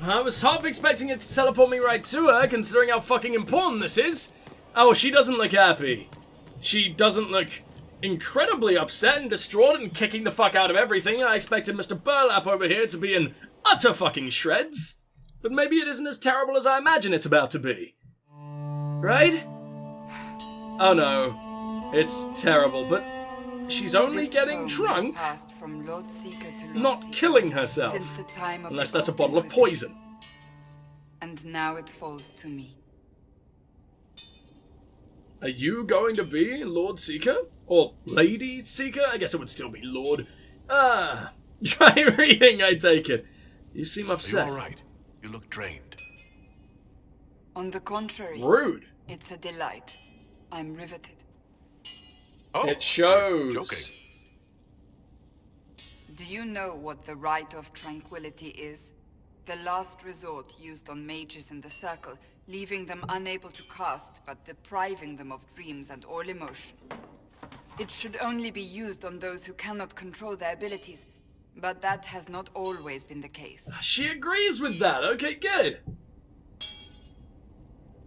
I was half expecting it to teleport me right to her, considering how fucking important this is. Oh, she doesn't look happy. She doesn't look incredibly upset and distraught and kicking the fuck out of everything. I expected Mr. Burlap over here to be in utter fucking shreds. But maybe it isn't as terrible as I imagine it's about to be. Right? Oh no. It's terrible, but she's only getting drunk, not killing herself. Unless that's a bottle of poison. And now it falls to me. Are you going to be Lord Seeker? Or Lady Seeker? I guess it would still be Lord. Try reading, I take it. You seem upset. Are you alright? You look drained. On the contrary. Rude. It's a delight. I'm riveted. Oh, it shows. Okay. Do you know what the Rite of Tranquility is? The last resort used on mages in the Circle, leaving them unable to cast, but depriving them of dreams and all emotion. It should only be used on those who cannot control their abilities, but that has not always been the case. She agrees with that. Okay, good.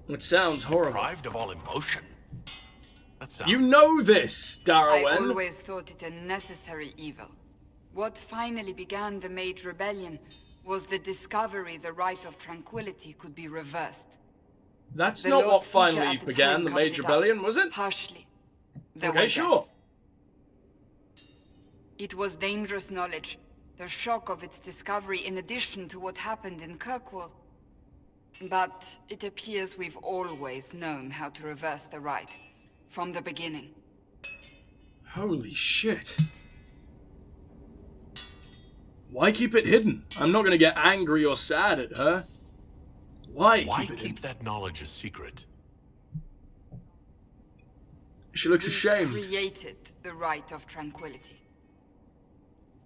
It sounds horrible. Deprived of all emotion. That sounds... You know this, Darawen. I always thought it a necessary evil. What finally began the Mage Rebellion was the discovery the Rite of Tranquility could be reversed. That's the not Lord what Seeker finally at the began time the covered Mage it up, Rebellion, was it? Harshly. There Okay, were sure. deaths. It was dangerous knowledge, the shock of its discovery in addition to what happened in Kirkwall. But it appears we've always known how to reverse the Rite, from the beginning. Holy shit. Why keep it hidden? I'm not gonna get angry or sad at her. Why keep that knowledge a secret? She looks We ashamed. created the Rite of Tranquility.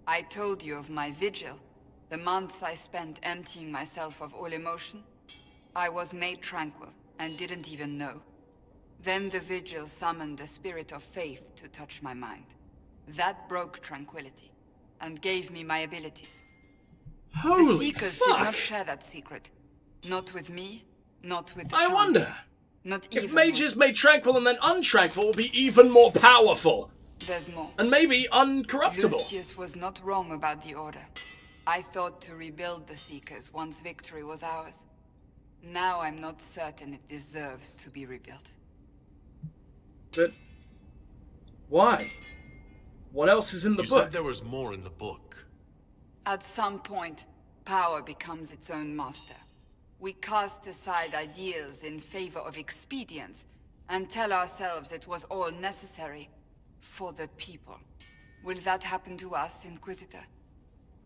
I told you of my vigil, the months I spent emptying myself of all emotion. I was made tranquil and didn't even know. Then the vigil summoned the spirit of faith to touch my mind. That broke tranquility and gave me my abilities. Holy the Seekers fuck! did not share that secret. Not with me, not with the I Charm. wonder. Not If even mages made tranquil and then untranquil will be even more powerful. There's more. And maybe uncorruptible. Lucius was not wrong about the Order. I thought to rebuild the Seekers once victory was ours. Now I'm not certain it deserves to be rebuilt. But why? What else is in the You book? said there was more in the book. At some point, power becomes its own master. We cast aside ideals in favor of expedience, and tell ourselves it was all necessary for the people. Will that happen to us, Inquisitor?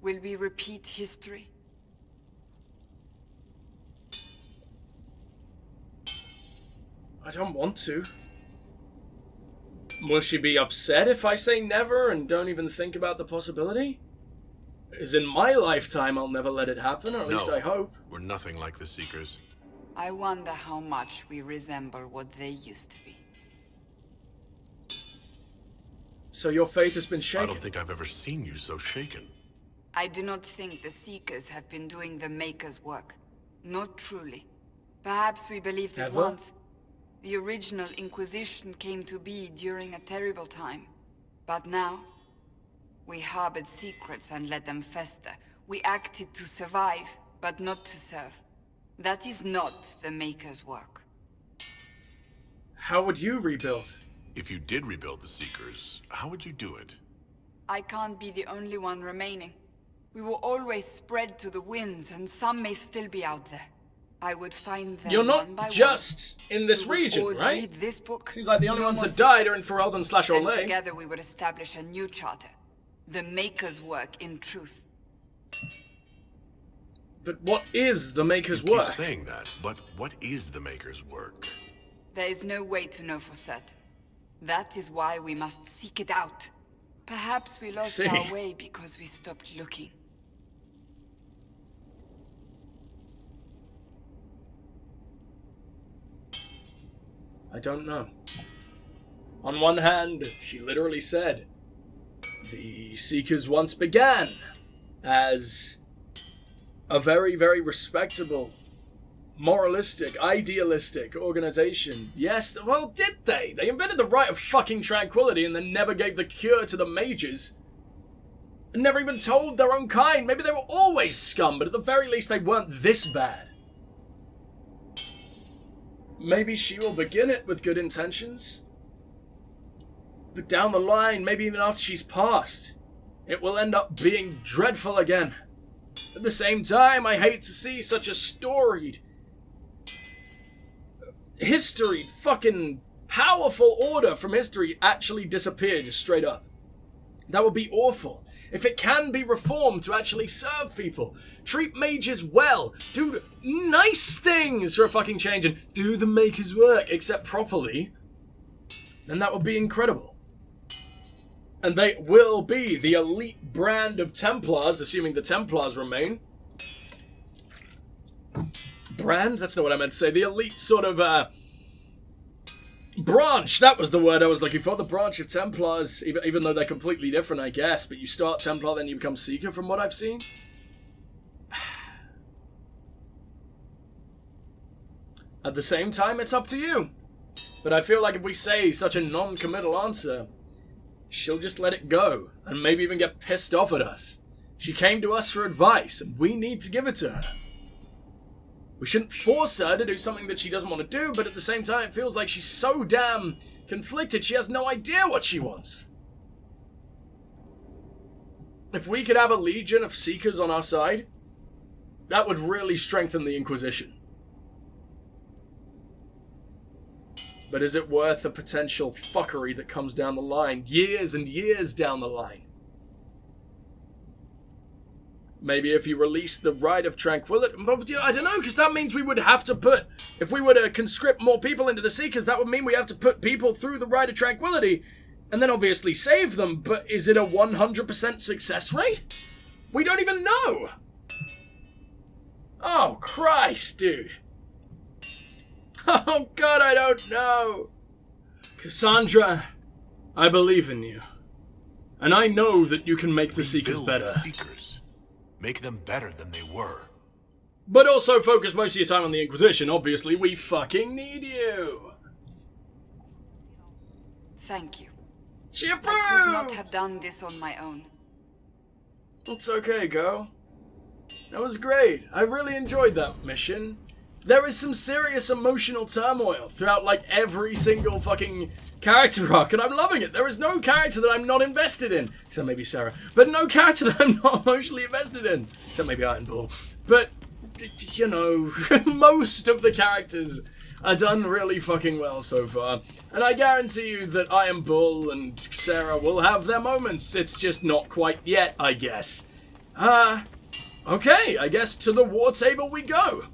Will we repeat history? I don't want to. Will she be upset if I say never and don't even think about the possibility? As in my lifetime, I'll never let it happen, or at least I hope. We're nothing like the Seekers. I wonder how much we resemble what they used to be. So your faith has been I shaken? don't think I've ever seen you so shaken. I do not think the Seekers have been doing the Maker's work. Not truly. Perhaps we believed it Ever? once. The original Inquisition came to be during a terrible time. But now, we harbored secrets and let them fester. We acted to survive, but not to serve. That is not the Maker's work. How would you rebuild? If you did rebuild the Seekers, how would you do it? I can't be the only one remaining. We will always spread to the winds, and some may still be out there. I would find them You're one by not just one. in this We would region, all right? read this book. Seems like the only No ones more that died are in secrets. Ferelden / And Olay. together we would establish a new charter. The Maker's work in truth. But what is the Maker's You keep work? saying that, but what is the Maker's work? There is no way to know for certain. That is why we must seek it out. Perhaps we lost See. our way because we stopped looking. I don't know. On one hand, she literally said, the Seekers once began as a very, very respectable, moralistic, idealistic organization. Yes, well, did they? They invented the right of fucking tranquility and then never gave the cure to the mages. And never even told their own kind. Maybe they were always scum, but at the very least they weren't this bad. Maybe she will begin it with good intentions. But down the line, maybe even after she's passed, it will end up being dreadful again. At the same time, I hate to see such a storied, historied, fucking powerful order from history actually disappear just straight up. That would be awful. If it can be reformed to actually serve people, treat mages well, do nice things for a fucking change, and do the maker's work, except properly, then that would be incredible. And they will be the elite brand of Templars, assuming the Templars remain. Brand? That's not what I meant to say. The elite sort of, branch, that was the word I was looking for. The branch of Templars, even though they're completely different, I guess. But you start Templar, then you become Seeker, from what I've seen. At the same time, it's up to you. But I feel like if we say such a non-committal answer, she'll just let it go, and maybe even get pissed off at us. She came to us for advice, and we need to give it to her. We shouldn't force her to do something that she doesn't want to do, but at the same time, it feels like she's so damn conflicted, she has no idea what she wants. If we could have a legion of Seekers on our side, that would really strengthen the Inquisition. But is it worth the potential fuckery that comes down the line, years and years down the line? Maybe if you release the Rite of Tranquility, I don't know, because that means we would have to put, if we were to conscript more people into the Seekers, that would mean we have to put people through the Rite of Tranquility, and then obviously save them, but is it a 100% success rate? We don't even know! Oh, Christ, dude. Oh, God, I don't know. Cassandra, I believe in you. And I know that you can make the Seekers better. Seekers. Make them better than they were. But also focus most of your time on the Inquisition. Obviously, we fucking need you. Thank you. She approves! I could not have done this on my own. It's okay, girl. That was great. I really enjoyed that mission. There is some serious emotional turmoil throughout, like, every single fucking character arc, and I'm loving it. There is no character that I'm not invested in, except maybe Sarah, but no character that I'm not emotionally invested in, except maybe Iron Bull. But, you know, most of the characters are done really fucking well so far, and I guarantee you that Iron Bull and Sarah will have their moments. It's just not quite yet, I guess. Okay, I guess to the war table we go.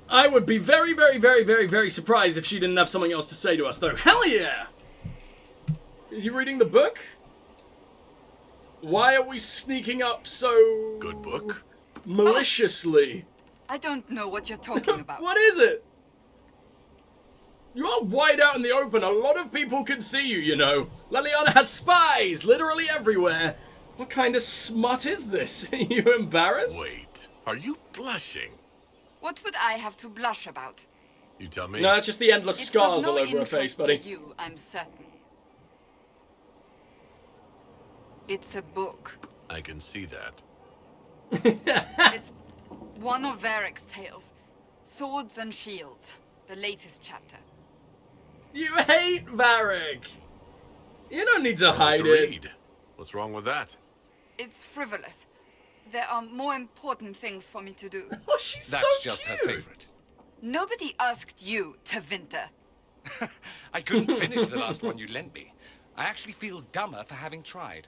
I would be very, very, very, very, very surprised if she didn't have something else to say to us, though. Hell yeah! Are you reading the book? Why are we sneaking up so... Good book. Maliciously? I don't know what you're talking about. What is it? You are wide out in the open. A lot of people can see you, you know. Leliana has spies literally everywhere. What kind of smut is this? Are you embarrassed? Wait, are you blushing? What would I have to blush about? You tell me. No, it's just the endless It's scars of no all over her face, interest buddy. to you, I'm certain. It's a book. I can see that. It's one of Varric's tales. Swords and Shields. The latest chapter. You hate Varric. You don't need to hide To it. read. What's wrong with that? It's frivolous. There are more important things for me to do. Oh, she's That's so just cute. her favorite. Nobody asked you to winter. I couldn't finish the last one you lent me. I actually feel dumber for having tried.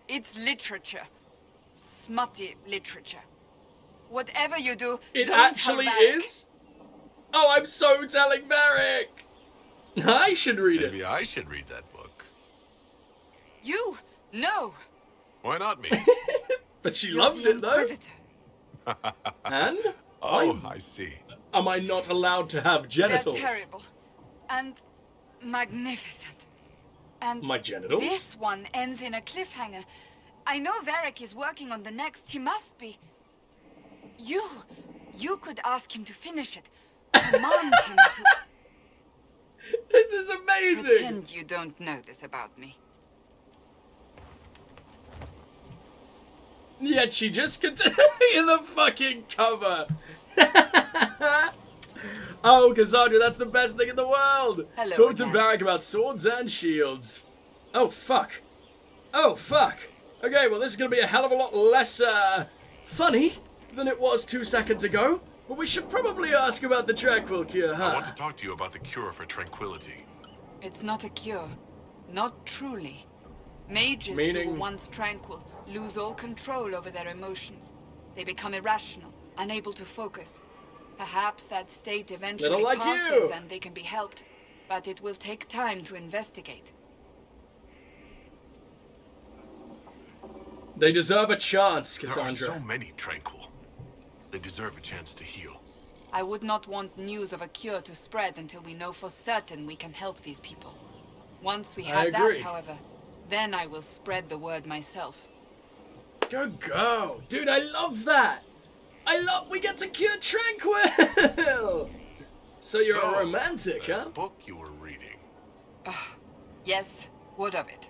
It's literature. Smutty literature. Whatever you do, It don't actually tell Varric. is? Oh, I'm so telling Varric. I should read it. Maybe I should read that book. You? No. Why not me? But she You're loved the it, though. Inquisitor. And? Oh, I see. Am I not allowed to have They're genitals? terrible. And magnificent. And My genitals? this one ends in a cliffhanger. I know Varric is working on the next. He must be. You could ask him to finish it. Command him to... This is amazing! Pretend you don't know this about me. Yet she just continued in the fucking cover. Oh, Cassandra, that's the best thing in the world. Hello Talk to again. Varric about swords and shields. Oh, fuck. Oh, fuck. Okay, well, this is going to be a hell of a lot less, funny than it was 2 seconds ago. But we should probably ask about the tranquil cure, huh? I want to talk to you about the cure for tranquility. It's not a cure. Not truly. Mages Meaning? who were once tranquil lose all control over their emotions. They become irrational, unable to focus. Perhaps that state eventually Little like passes you. and they can be helped. But it will take time to investigate. They deserve a chance, There are Cassandra. so many tranquil. They deserve a chance to heal. I would not want news of a cure to spread until we know for certain we can help these people. Once we have that, agree. however, then I will spread the word myself. Go. Dude, I love that. We get to cure tranquil. So you're a romantic, that huh? book you were reading. Yes, what of it?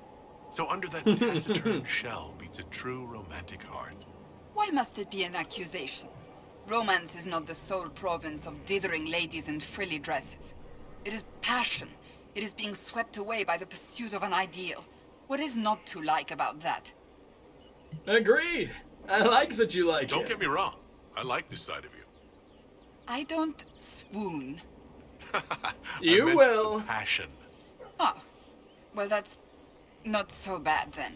So under that taciturn shell beats a true romantic heart. Why must it be an accusation? Romance is not the sole province of dithering ladies in frilly dresses. It is passion. It is being swept away by the pursuit of an ideal. What is not to like about that? Agreed. I like that you like Don't it. get me wrong. I like this side of you. I don't swoon. You I meant will. the passion. Oh, well that's not so bad then.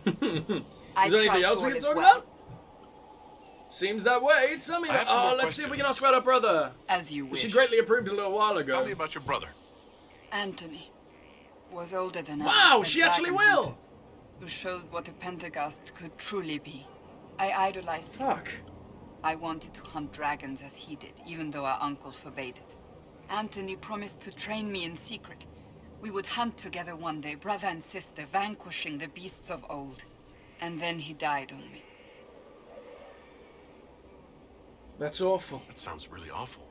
Is there anything else we can talk about? Seems that way. Tell me I have some about... more let's see if we can questions. ask about our brother. As you wish. She greatly approved a little while ago. Tell me about your brother. Anthony was older than I. Wow, a she actually dragon will. hunter who showed what a Pentagast could truly be. I idolized him. Fuck. I wanted to hunt dragons as he did, even though our uncle forbade it. Anthony promised to train me in secret. We would hunt together one day, brother and sister, vanquishing the beasts of old. And then he died on me. That's awful. That sounds really awful.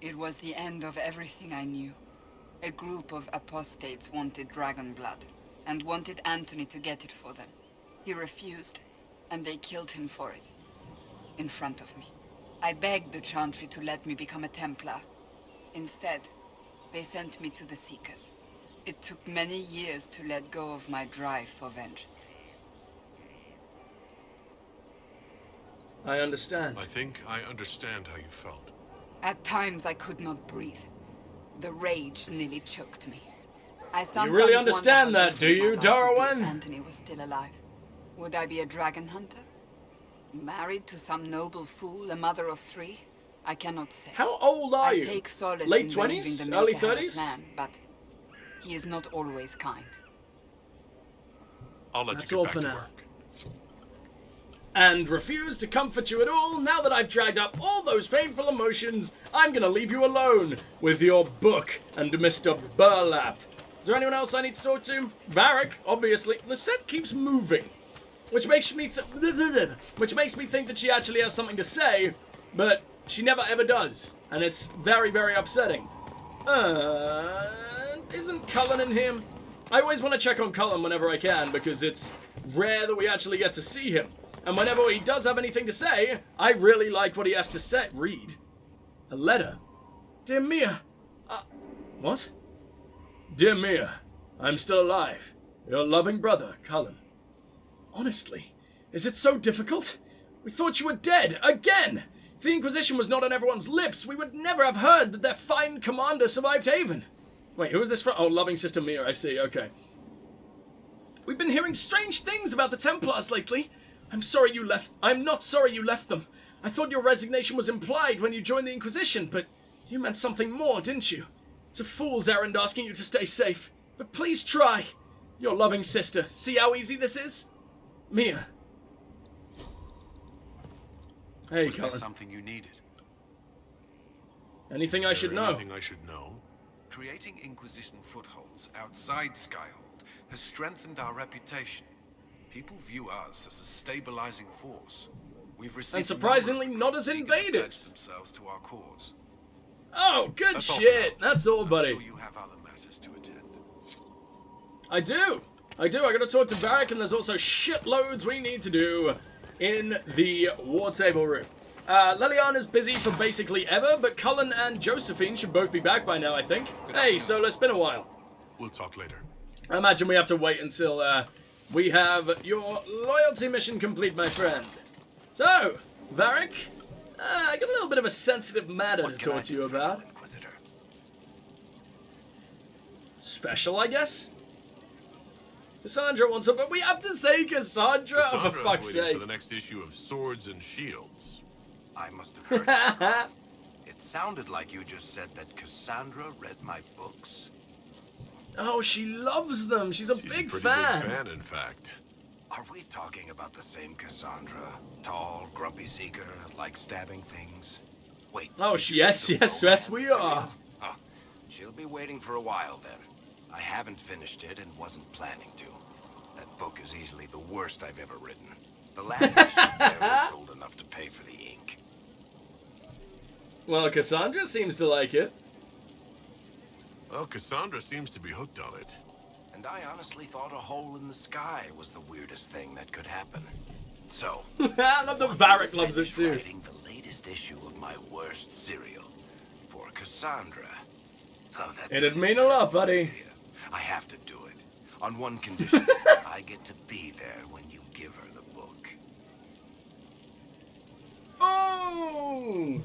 It was the end of everything I knew. A group of apostates wanted dragon blood, and wanted Anthony to get it for them. He refused, and they killed him for it. In front of me. I begged the Chantry to let me become a Templar. Instead, they sent me to the Seekers. It took many years to let go of my drive for vengeance. I understand. I think I understand how you felt. At times I could not breathe. The rage nearly choked me. I You sometimes really wonder understand how that, do different you, my life would be Darawen? if Anthony was still alive. Would I be a dragon hunter? Married to some noble fool, a mother of 3? I cannot say. How old are I you? take solace Late in believing 20s? the Early Maker has a 30s? plan, but he is not always kind. I'll let That's you all get for back to now. work. And refuse to comfort you at all. Now that I've dragged up all those painful emotions, I'm gonna leave you alone with your book and Mr. Burlap. Is there anyone else I need to talk to? Varric, obviously. The set keeps moving, which makes me think that she actually has something to say, but she never ever does, and it's very, very upsetting. Isn't Cullen in here? I always want to check on Cullen whenever I can because it's rare that we actually get to see him. And whenever he does have anything to say, I really like what he has to say. Read. A letter. Dear Mia. What? Dear Mia, I'm still alive. Your loving brother, Cullen. Honestly, is it so difficult? We thought you were dead, again! If the Inquisition was not on everyone's lips, we would never have heard that their fine commander survived Haven. Wait, who is this from? Oh, loving sister Mia, I see, okay. We've been hearing strange things about the Templars lately. I'm not sorry you left them. I thought your resignation was implied when you joined the Inquisition, but you meant something more, didn't you? It's a fool's errand asking you to stay safe, but please try. Your loving sister. See how easy this is? Mia. Hey, Was there Cullen. something you needed? Anything I should know? Anything I should know? Creating Inquisition footholds outside Skyhold has strengthened our reputation. People view us as a stabilizing force. We've received And surprisingly, not as eager to pledge invaders. themselves to our cause. Oh, good That's all for shit. now. That's all, I'm buddy. sure you have other matters to attend. I do. I gotta talk to Varric, and there's also shitloads we need to do in the war table room. Leliana's busy for basically ever, but Cullen and Josephine should both be back by now, I think. Hey, Solo, it's been a while. We'll talk later. I imagine we have to wait until we have your loyalty mission complete, my friend. So, Varric, I got a little bit of a sensitive matter to talk to you about. Inquisitor? Special, I guess? Cassandra wants it, but we have to say Cassandra, oh, for fuck's waiting sake. for the next issue of Swords and Shields. I must have heard you. It sounded like you just said that Cassandra read my books. Oh, she loves them. She's a She's big a pretty fan. big fan, in fact. Are we talking about the same Cassandra? Tall, grumpy seeker, like stabbing things? Wait. Oh, did you yes, see the yes, romance we serial? are. Oh, she'll be waiting for a while then. I haven't finished it and wasn't planning to. That book is easily the worst I've ever written. The last issue barely sold enough to pay for the ink. Well, Cassandra seems to like it. Well, Cassandra seems to be hooked on it. And I honestly thought a hole in the sky was the weirdest thing that could happen. So, I love that Varric loves it finish too. writing the latest issue of my worst serial for Cassandra. Oh, that's It'd such a mean a lot, terrible buddy. idea. I have to do it. On one condition. I get to be there when you give her the book. Oh!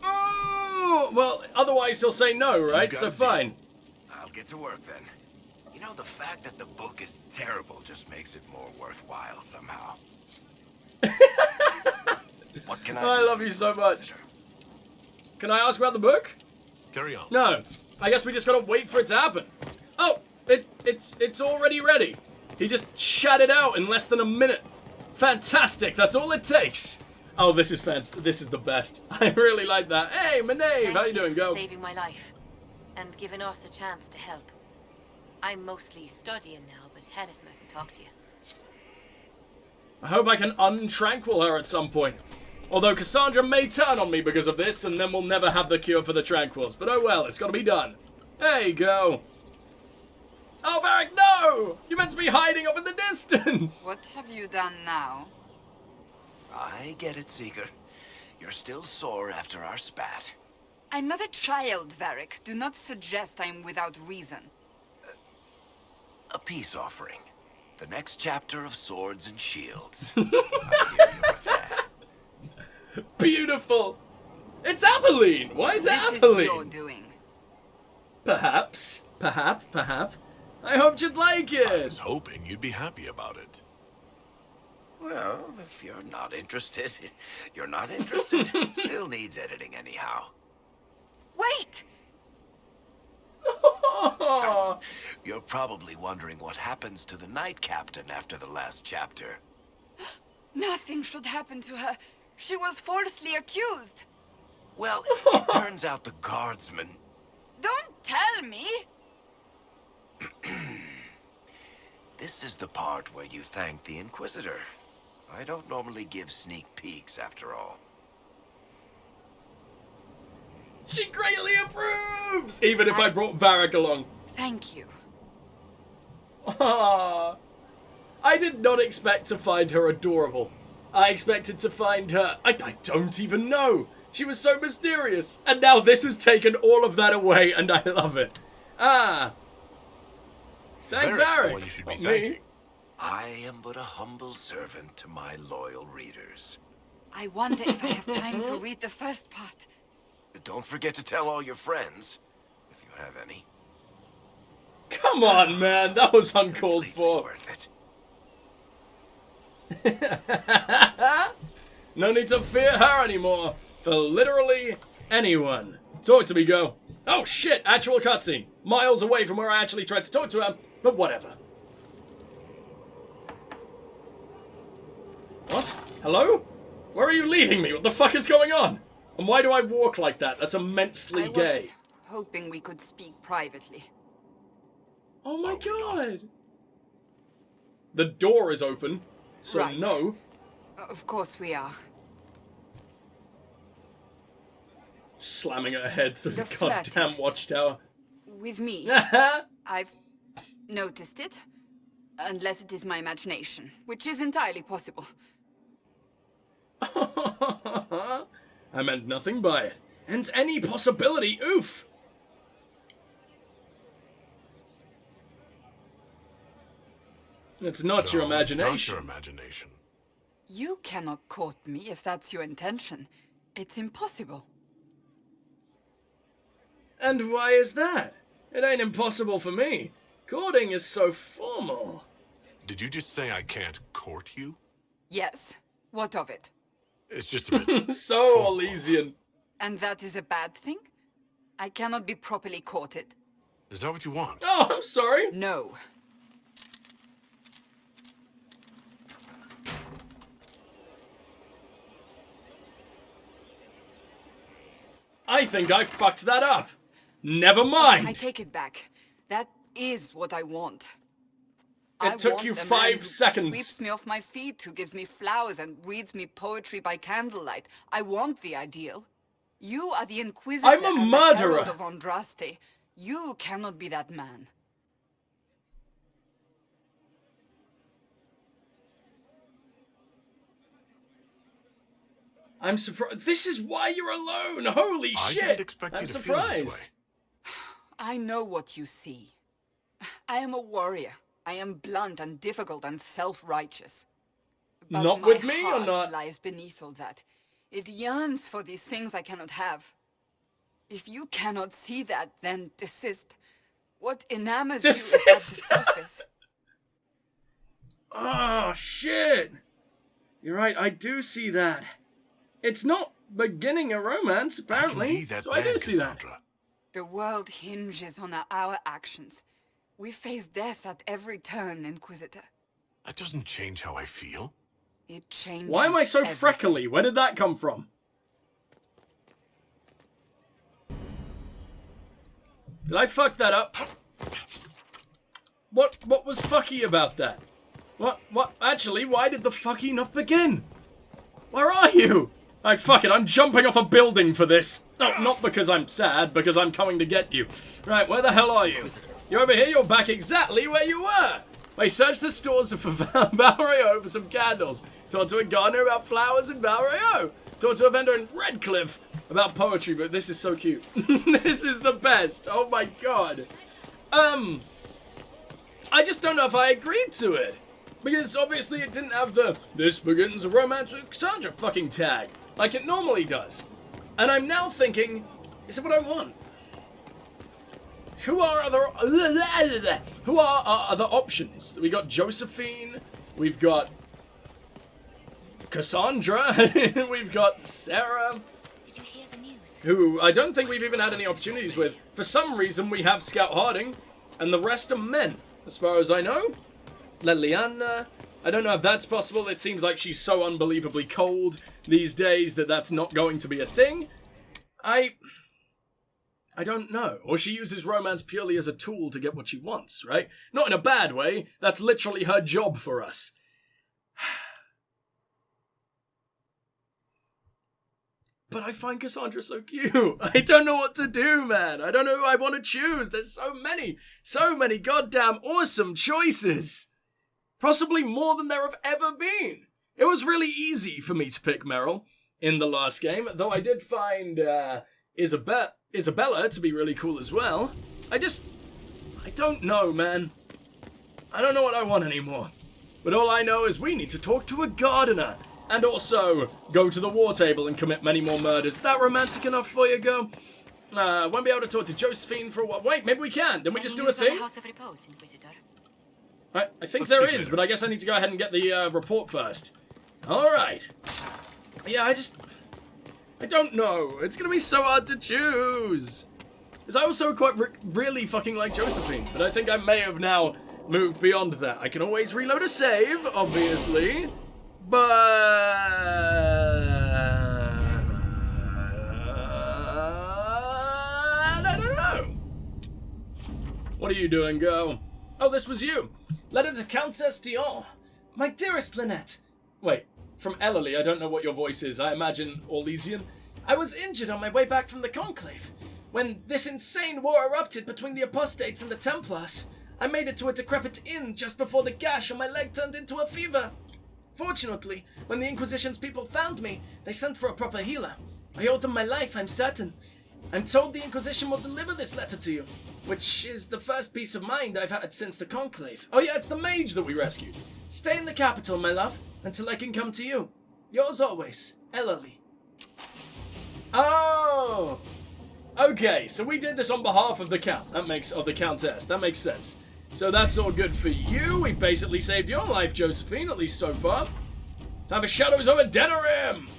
Oh! Well, otherwise he'll say no, right? So fine. I'll get to work then. You know, the fact that the book is terrible just makes it more worthwhile somehow. What can I I do love for you so much. Inquisitor? Can I ask about the book? Carry on. No. I guess we just gotta wait for it to happen. Oh, it's already ready. He just shat it out in less than a minute. Fantastic. That's all it takes. Oh, this is fantastic. This is the best. I really like that. Hey, Maeve, how you doing? For Go. saving my life and giving us a chance to help. I'm mostly studying now, but Hedis can talk to you. I hope I can untranquil her at some point. Although Cassandra may turn on me because of this, and then we'll never have the cure for the tranquils. But oh well, it's gotta be done. There you go. Oh, Varric, no! You're meant to be hiding off in the distance! What have you done now? I get it, Seeker. You're still sore after our spat. I'm not a child, Varric. Do not suggest I'm without reason. A peace offering. The next chapter of Swords and Shields. I hear you with that. Beautiful! It's Aveline! Why is it This is your Aveline? doing. Perhaps. I hoped you'd like I it! was hoping you'd be happy about it. Well, if you're not interested, you're not interested. Still needs editing anyhow. Wait! You're probably wondering what happens to the Knight Captain after the last chapter. Nothing should happen to her. She was falsely accused. Well, it turns out the guardsman... Don't tell me! This is the part where you thank the Inquisitor. I don't normally give sneak peeks, after all. She greatly approves! Even if I brought Varric along. Thank you. Ah, I did not expect to find her adorable. I expected to find her... I don't even know. She was so mysterious. And now this has taken all of that away, and I love it. Ah. Thank Varric's the Varric. one you should be Not thanking. me. I am but a humble servant to my loyal readers. I wonder if I have time to read the first part. Don't forget to tell all your friends, if you have any. Come on, man. That was uncalled Completely for. worth it. No need to fear her anymore. For literally anyone. Talk to me, go. Oh, shit. Actual cutscene. Miles away from where I actually tried to talk to her. But whatever. What? Hello? Where are you leading me? What the fuck is going on? And why do I walk like that? That's immensely I was gay. hoping we could speak privately. Oh my god. The door is open, so Right. no. Of course we are. Slamming her head through the The goddamn watchtower. With me. I've noticed it. Unless it is my imagination, which is entirely possible. I meant nothing by it. And any possibility, oof! It's not your No, it's imagination. not your imagination. You cannot court me if that's your intention. It's impossible. And why is that? It ain't impossible for me. Courting is so formal. Did you just say I can't court you? Yes. What of it? It's just a bit... So formal. Elysian. And that is a bad thing? I cannot be properly courted. Is that what you want? Oh, I'm sorry. No. I think I fucked that up. Never mind. I take it back. That is what I want. It took want you a man 5 who seconds. sweeps me off my feet, who gives me flowers and reads me poetry by candlelight. I want the ideal. You are the Inquisitor I'm a and the murderer. Herald of Andraste. You cannot be that man. I'm surprised. This is why you're alone. Holy I shit. didn't expect I'm you to feel this surprised. way. I know what you see. I am a warrior. I am blunt and difficult and self-righteous. But Not my with me or heart not? lies beneath all that. It yearns for these things I cannot have. If you cannot see that, then desist. What enamors you is at the Desist? surface. Oh, shit. You're right, I do see that. It's not beginning a romance, How can apparently. be that So I do bad, see that. Cassandra? The world hinges on our actions. We face death at every turn, Inquisitor. That doesn't change how I feel. It changes Why am I so everything. freckly? Where did that come from? Did I fuck that up? What was fucky about that? What, actually, why did the fucky not begin? Where are you? Alright, fuck it, I'm jumping off a building for this. No, not because I'm sad, because I'm coming to get you. Right, where the hell are you? You're over here, you're back exactly where you were. I searched the stores for Valrio for some candles. Talked to a gardener about flowers in Valrio. Talked to a vendor in Redcliffe about poetry, but this is so cute. This is the best. Oh my god. I just don't know if I agreed to it. Because obviously it didn't have the "this begins a romance with Cassandra" fucking tag, like it normally does. And I'm now thinking, is it what I want? Who are our other options? We got Josephine, we've got Cassandra, we've got Sarah, Did you hear the news? who I don't think we've even had any opportunities with. For some reason we have Scout Harding, and the rest are men, as far as I know. Leliana, I don't know if that's possible. It seems like she's so unbelievably cold these days that that's not going to be a thing. I don't know. Or she uses romance purely as a tool to get what she wants, right? Not in a bad way. That's literally her job for us. But I find Cassandra so cute. I don't know what to do, man. I don't know who I want to choose. There's so many goddamn awesome choices. Possibly more than there have ever been. It was really easy for me to pick Meryl in the last game, though I did find Isabella to be really cool as well. I don't know, man. I don't know what I want anymore. But all I know is we need to talk to a gardener. And also, go to the war table and commit many more murders. Is that romantic enough for you, Go? Won't be able to talk to Josephine for a while. Wait, maybe we can. Then we just do a Any news on the thing? House of Repose, Inquisitor? I think Let's there speak is, later. but I guess I need to go ahead and get the report first. Alright. Yeah, I don't know. It's gonna be so hard to choose. Because I also quite really fucking like Josephine, but I think I may have now moved beyond that. I can always reload a save, obviously, but I don't know. What are you doing, Go? Oh, this was you. Letter to Countess Dion. My dearest Lynette. Wait, from Ellery, I don't know what your voice is. I imagine Orlesian. I was injured on my way back from the Conclave. When this insane war erupted between the Apostates and the Templars, I made it to a decrepit inn just before the gash on my leg turned into a fever. Fortunately, when the Inquisition's people found me, they sent for a proper healer. I owe them my life, I'm certain. I'm told the Inquisition will deliver this letter to you, which is the first peace of mind I've had since the Conclave. Oh yeah, it's the mage that we rescued. Stay in the capital, my love, until I can come to you. Yours always, Ellery. Oh! Okay, so we did this on behalf of the Count. Of the Countess. That makes sense. So that's all good for you. We basically saved your life, Josephine, at least so far. Time for shadows over Denerim!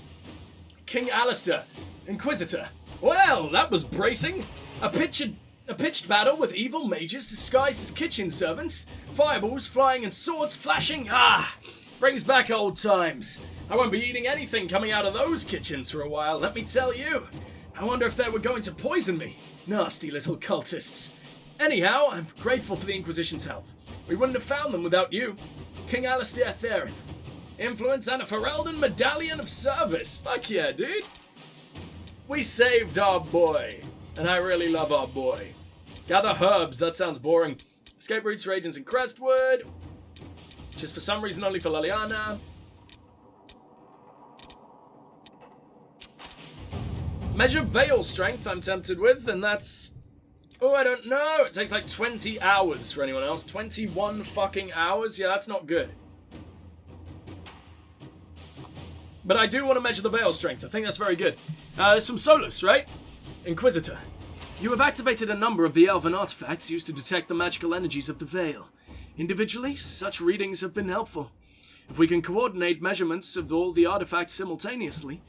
King Alistair, Inquisitor. Well, that was bracing. A pitched battle with evil mages disguised as kitchen servants. Fireballs flying and swords flashing. Ah! Brings back old times. I won't be eating anything coming out of those kitchens for a while, let me tell you. I wonder if they were going to poison me. Nasty little cultists. Anyhow, I'm grateful for the Inquisition's help. We wouldn't have found them without you. King Alistair Theron. Influence and a Ferelden Medallion of Service. Fuck yeah, dude. We saved our boy. And I really love our boy. Gather herbs, that sounds boring. Escape routes for agents in Crestwood. Just for some reason only for Liliana. Measure Veil Strength I'm tempted with, and that's... Oh, I don't know. It takes like 20 hours for anyone else. 21 fucking hours? Yeah, that's not good. But I do want to measure the Veil Strength. I think that's very good. There's some Solus, right? Inquisitor. You have activated a number of the elven artifacts used to detect the magical energies of the Veil. Individually, such readings have been helpful. If we can coordinate measurements of all the artifacts simultaneously.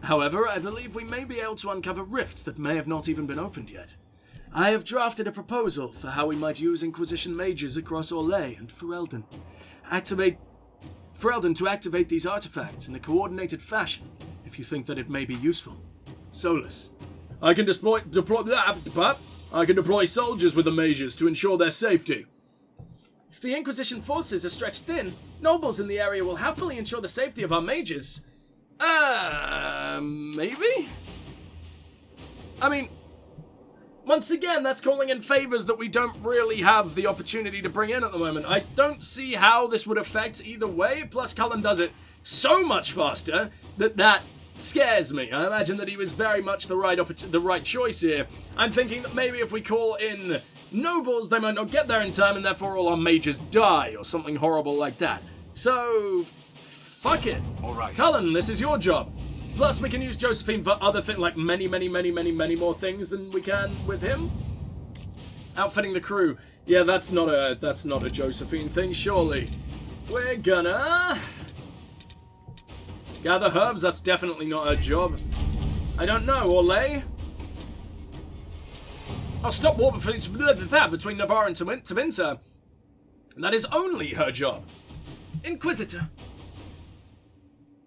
However, I believe we may be able to uncover rifts that may have not even been opened yet. I have drafted a proposal for how we might use Inquisition mages across Orlais and Ferelden. Ferelden to activate these artifacts in a coordinated fashion, if you think that it may be useful. Solus. I can deploy soldiers with the mages to ensure their safety. If the Inquisition forces are stretched thin, nobles in the area will happily ensure the safety of our mages. Maybe? I mean, once again, that's calling in favors that we don't really have the opportunity to bring in at the moment. I don't see how this would affect either way, plus Cullen does it so much faster that scares me. I imagine that he was very much the right choice here. I'm thinking that maybe if we call in nobles, they might not get there in time, and therefore all our mages die, or something horrible like that. So, fuck it. All right. Cullen, this is your job. Plus, we can use Josephine for other things, like many more things than we can with him. Outfitting the crew. Yeah, that's not a Josephine thing, surely. We're gonna gather herbs. That's definitely not her job. I don't know. Orlais. I'll stop war between Navarre and Tevinter. That is only her job. Inquisitor.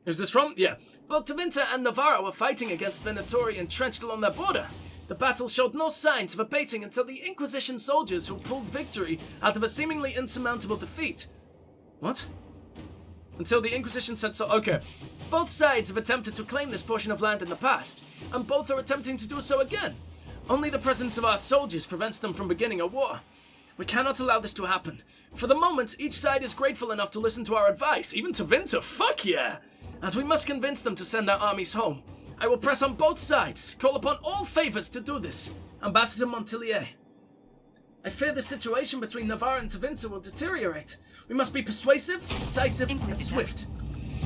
Is this from? Yeah. Both Tevinter and Navarre were fighting against Venatori entrenched along their border. The battle showed no signs of abating until the Inquisition soldiers who pulled victory out of a seemingly insurmountable defeat. What? Until the Inquisition said so. Okay. Both sides have attempted to claim this portion of land in the past, and both are attempting to do so again. Only the presence of our soldiers prevents them from beginning a war. We cannot allow this to happen. For the moment, each side is grateful enough to listen to our advice, even Tevinter, fuck yeah! And we must convince them to send their armies home. I will press on both sides, call upon all favors to do this. Ambassador Montilier. I fear the situation between Navarre and Tevinter will deteriorate. We must be persuasive, decisive, and swift.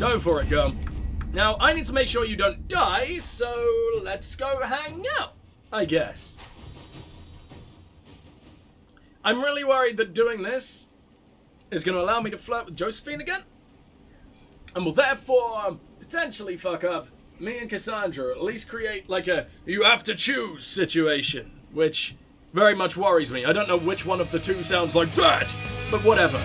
Go for it, girl. Now, I need to make sure you don't die, so let's go hang out, I guess. I'm really worried that doing this is going to allow me to flirt with Josephine again, and will therefore potentially fuck up me and Cassandra, or at least create like a you have to choose situation, which very much worries me. I don't know which one of the two sounds like that, but whatever.